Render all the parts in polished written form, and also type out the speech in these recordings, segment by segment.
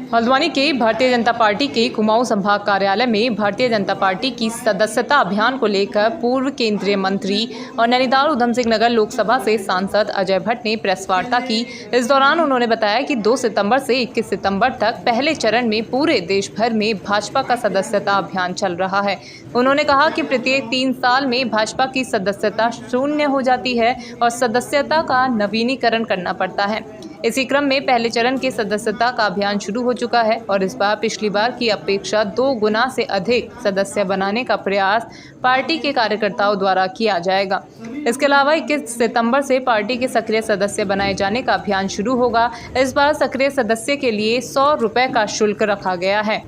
हल्द्वानी के भारतीय जनता पार्टी के कुमाऊं संभाग कार्यालय में भारतीय जनता पार्टी की सदस्यता अभियान को लेकर पूर्व केंद्रीय मंत्री और नैनीताल उधम सिंह नगर लोकसभा से सांसद अजय भट्ट ने प्रेस वार्ता की। इस दौरान उन्होंने बताया कि 2 सितंबर से 21 सितंबर तक पहले चरण में पूरे देश भर में भाजपा का सदस्यता अभियान चल रहा है। उन्होंने कहा कि प्रत्येक 3 साल में भाजपा की सदस्यता शून्य हो जाती है और सदस्यता का नवीनीकरण करना पड़ता है। इसी क्रम में पहले चरण के सदस्यता का अभियान शुरू हो चुका है और इस बार पिछली बार की अपेक्षा 2 गुना से अधिक सदस्य बनाने का प्रयास पार्टी के कार्यकर्ताओं द्वारा किया जाएगा। इसके अलावा 21 सितंबर से पार्टी के सक्रिय सदस्य बनाए जाने का अभियान शुरू होगा। इस बार सक्रिय सदस्य के लिए 100 रुपये का शुल्क रखा गया है।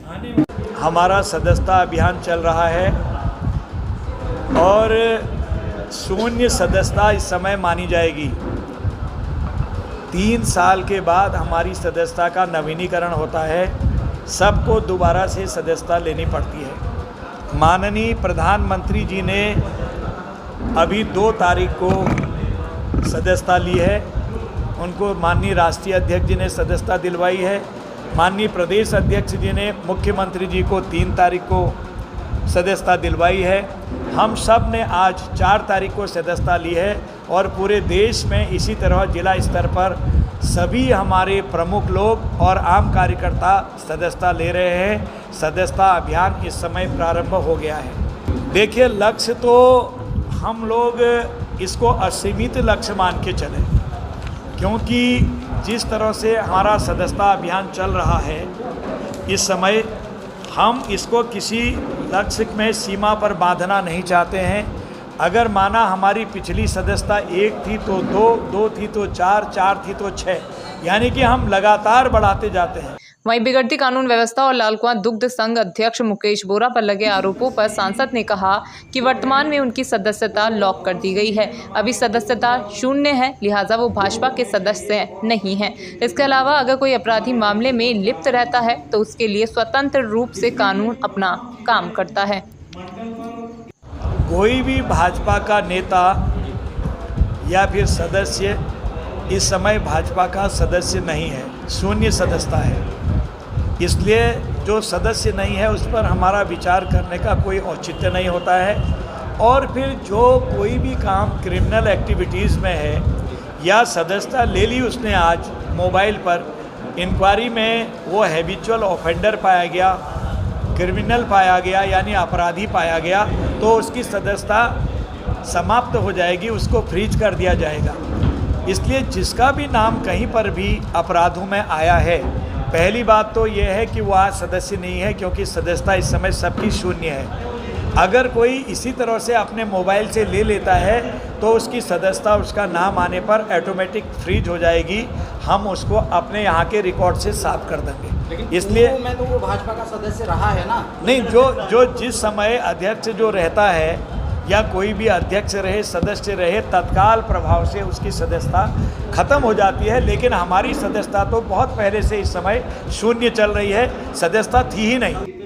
हमारा सदस्यता अभियान चल रहा है और शून्य सदस्यता इस समय मानी जाएगी। 3 साल के बाद हमारी सदस्यता का नवीनीकरण होता है। सबको दोबारा से सदस्यता लेनी पड़ती है। माननीय प्रधानमंत्री जी ने अभी 2 तारीख को सदस्यता ली है। उनको माननीय राष्ट्रीय अध्यक्ष जी ने सदस्यता दिलवाई है। माननीय प्रदेश अध्यक्ष जी ने मुख्यमंत्री जी को 3 तारीख को सदस्यता दिलवाई है। हम सब ने आज 4 तारीख को सदस्यता ली है और पूरे देश में इसी तरह जिला स्तर पर सभी हमारे प्रमुख लोग और आम कार्यकर्ता सदस्यता ले रहे हैं। सदस्यता अभियान इस समय प्रारंभ हो गया है। देखिए, लक्ष्य तो हम लोग इसको असीमित लक्ष्य मान के चले, क्योंकि जिस तरह से हमारा सदस्यता अभियान चल रहा है इस समय, हम इसको किसी लक्ष्य में सीमा पर बांधना नहीं चाहते हैं। अगर माना हमारी पिछली सदस्यता 1 थी तो 2, 2 थी तो 4, 4 थी तो 6, यानी कि हम लगातार बढ़ाते जाते हैं। वहीं बिगड़ती कानून व्यवस्था और लालकुआं दुग्ध संघ अध्यक्ष मुकेश बोरा पर लगे आरोपों पर सांसद ने कहा कि वर्तमान में उनकी सदस्यता लॉक कर दी गई है। अभी सदस्यता शून्य है, लिहाजा वो भाजपा के सदस्य नहीं हैं। इसके अलावा अगर कोई अपराधी मामले में लिप्त रहता है तो उसके लिए स्वतंत्र रूप से कानून अपना काम करता है। कोई भी भाजपा का नेता या फिर सदस्य इस समय भाजपा का सदस्य नहीं है, शून्य सदस्यता है। इसलिए जो सदस्य नहीं है उस पर हमारा विचार करने का कोई औचित्य नहीं होता है। और फिर जो कोई भी काम क्रिमिनल एक्टिविटीज़ में है या सदस्यता ले ली उसने आज मोबाइल पर, इंक्वायरी में वो हैबिचुअल ऑफेंडर पाया गया, क्रिमिनल पाया गया, यानी अपराधी पाया गया, तो उसकी सदस्यता समाप्त हो जाएगी, उसको फ्रीज कर दिया जाएगा। इसलिए जिसका भी नाम कहीं पर भी अपराधों में आया है, पहली बात तो ये है कि वो आज सदस्य नहीं है, क्योंकि सदस्यता इस समय सबकी शून्य है। अगर कोई इसी तरह से अपने मोबाइल से ले लेता है तो उसकी सदस्यता उसका नाम आने पर ऑटोमेटिक फ्रीज हो जाएगी। हम उसको अपने यहाँ के रिकॉर्ड से साफ कर देंगे। इसलिए मैं तो वो भाजपा का सदस्य रहा है ना। नहीं, जो जिस समय अध्यक्ष जो रहता है या कोई भी अध्यक्ष रहे, सदस्य रहे, तत्काल प्रभाव से उसकी सदस्यता खत्म हो जाती है। लेकिन हमारी सदस्यता तो बहुत पहले से इस समय शून्य चल रही है, सदस्यता थी ही नहीं।